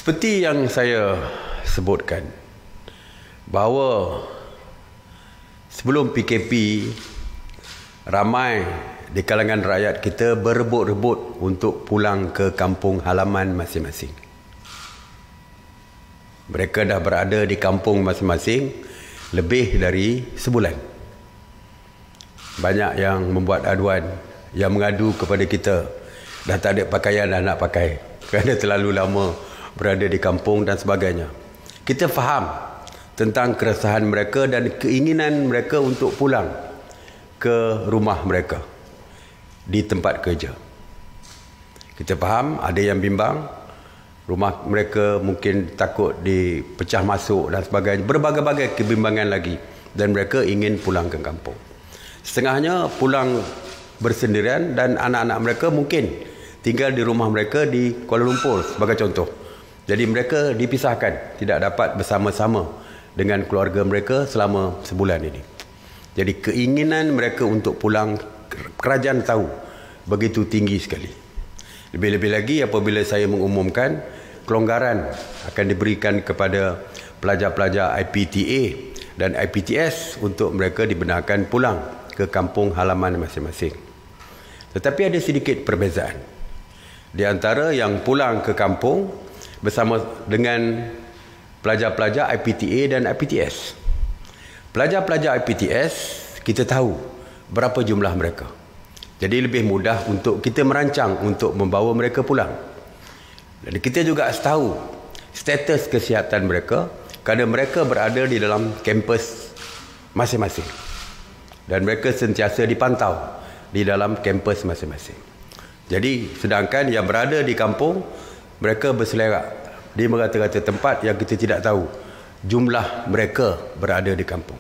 Seperti yang saya sebutkan, bahawa sebelum PKP, ramai di kalangan rakyat kita berebut-rebut untuk pulang ke kampung halaman masing-masing. Mereka dah berada di kampung masing-masing lebih dari sebulan. Banyak yang membuat aduan, yang mengadu kepada kita, dah tak ada pakaian dah nak pakai kerana terlalu lama berada di kampung dan sebagainya. Kita faham tentang keresahan mereka dan keinginan mereka untuk pulang ke rumah mereka di tempat kerja. Kita faham ada yang bimbang, rumah mereka mungkin takut dipecah masuk dan sebagainya, berbagai-bagai kebimbangan lagi, dan mereka ingin pulang ke kampung. Setengahnya pulang bersendirian dan anak-anak mereka mungkin tinggal di rumah mereka di Kuala Lumpur sebagai contoh. Jadi mereka dipisahkan, tidak dapat bersama-sama dengan keluarga mereka selama sebulan ini. Jadi keinginan mereka untuk pulang, kerajaan tahu, begitu tinggi sekali. Lebih-lebih lagi apabila saya mengumumkan kelonggaran akan diberikan kepada pelajar-pelajar IPTA dan IPTS untuk mereka dibenarkan pulang ke kampung halaman masing-masing. Tetapi ada sedikit perbezaan di antara yang pulang ke kampung bersama dengan pelajar-pelajar IPTA dan IPTS. Pelajar-pelajar IPTS, kita tahu berapa jumlah mereka. Jadi lebih mudah untuk kita merancang untuk membawa mereka pulang. Dan kita juga tahu status kesihatan mereka kerana mereka berada di dalam kampus masing-masing. Dan mereka sentiasa dipantau di dalam kampus masing-masing. Jadi sedangkan yang berada di kampung, mereka berselerak di merata-rata tempat yang kita tidak tahu jumlah mereka berada di kampung.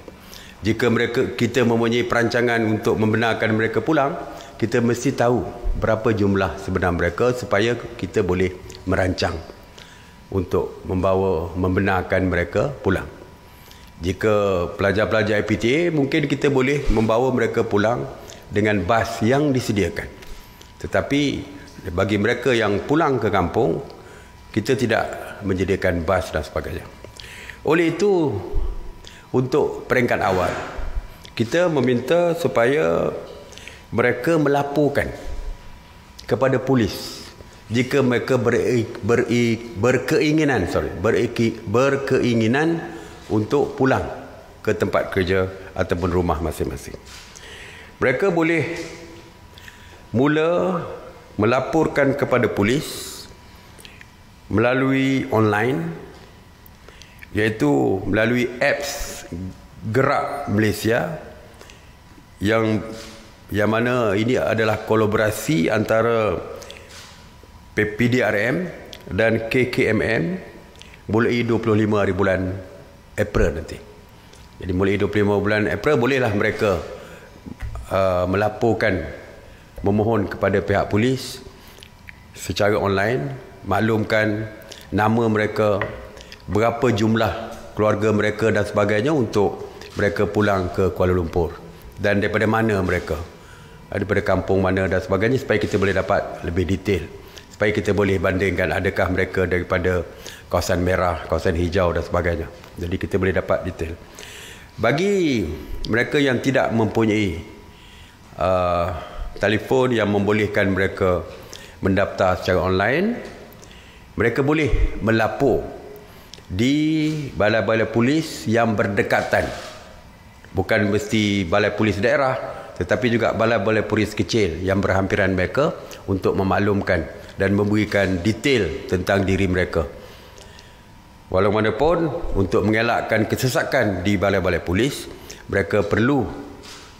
Jika kita mempunyai perancangan untuk membenarkan mereka pulang, kita mesti tahu berapa jumlah sebenar mereka supaya kita boleh merancang untuk membenarkan mereka pulang. Jika pelajar-pelajar IPTA, mungkin kita boleh membawa mereka pulang dengan bas yang disediakan. Tetapi bagi mereka yang pulang ke kampung, kita tidak menyediakan bas dan sebagainya. Oleh itu, untuk peringkat awal, kita meminta supaya mereka melaporkan kepada polis jika mereka berkeinginan untuk pulang ke tempat kerja ataupun rumah masing-masing. Mereka boleh mula melaporkan kepada polis melalui online, iaitu melalui apps Gerak Malaysia yang mana ini adalah kolaborasi antara PDRM dan KKMM mulai 25 hari bulan April nanti. Jadi mulai 25 bulan April bolehlah mereka melaporkan, memohon kepada pihak polis secara online, maklumkan nama mereka, berapa jumlah keluarga mereka dan sebagainya untuk mereka pulang ke Kuala Lumpur, dan daripada mana mereka, daripada kampung mana dan sebagainya, supaya kita boleh dapat lebih detail, supaya kita boleh bandingkan adakah mereka daripada kawasan merah, kawasan hijau dan sebagainya. Jadi kita boleh dapat detail. Bagi mereka yang tidak mempunyai telefon yang membolehkan mereka mendaftar secara online, mereka boleh melapor di balai-balai polis yang berdekatan. Bukan mesti balai polis daerah, tetapi juga balai-balai polis kecil yang berhampiran mereka, untuk memaklumkan dan memberikan detail tentang diri mereka. Walaupun untuk mengelakkan kesesakan di balai-balai polis, mereka perlu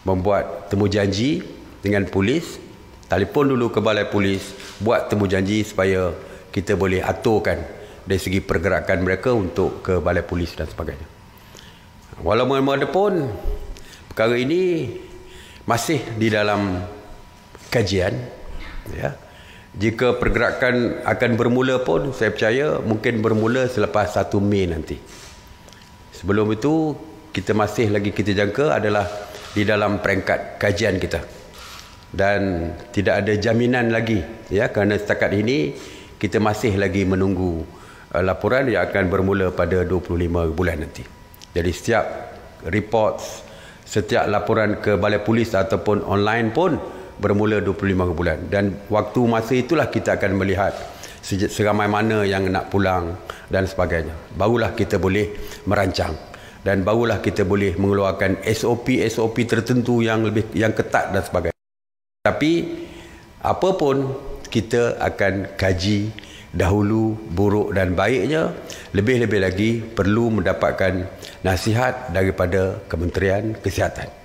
membuat temu janji dengan polis, telefon dulu ke balai polis, buat temu janji supaya kita boleh aturkan dari segi pergerakan mereka untuk ke balai polis dan sebagainya. Walaupun perkara ini masih di dalam kajian, ya. Jika pergerakan akan bermula pun, saya percaya mungkin bermula selepas 1 Mei nanti. Sebelum itu, kita masih lagi kita jangka adalah di dalam peringkat kajian kita. Dan tidak ada jaminan lagi, ya, kerana setakat ini kita masih lagi menunggu laporan yang akan bermula pada 25 bulan nanti. Jadi setiap reports, setiap laporan ke balai polis ataupun online pun bermula 25 bulan. Dan waktu masa itulah kita akan melihat seramai mana yang nak pulang dan sebagainya. Barulah kita boleh merancang dan barulah kita boleh mengeluarkan SOP tertentu yang ketat dan sebagainya. Tapi apapun kita akan kaji dahulu buruk dan baiknya, lebih-lebih lagi perlu mendapatkan nasihat daripada Kementerian Kesihatan.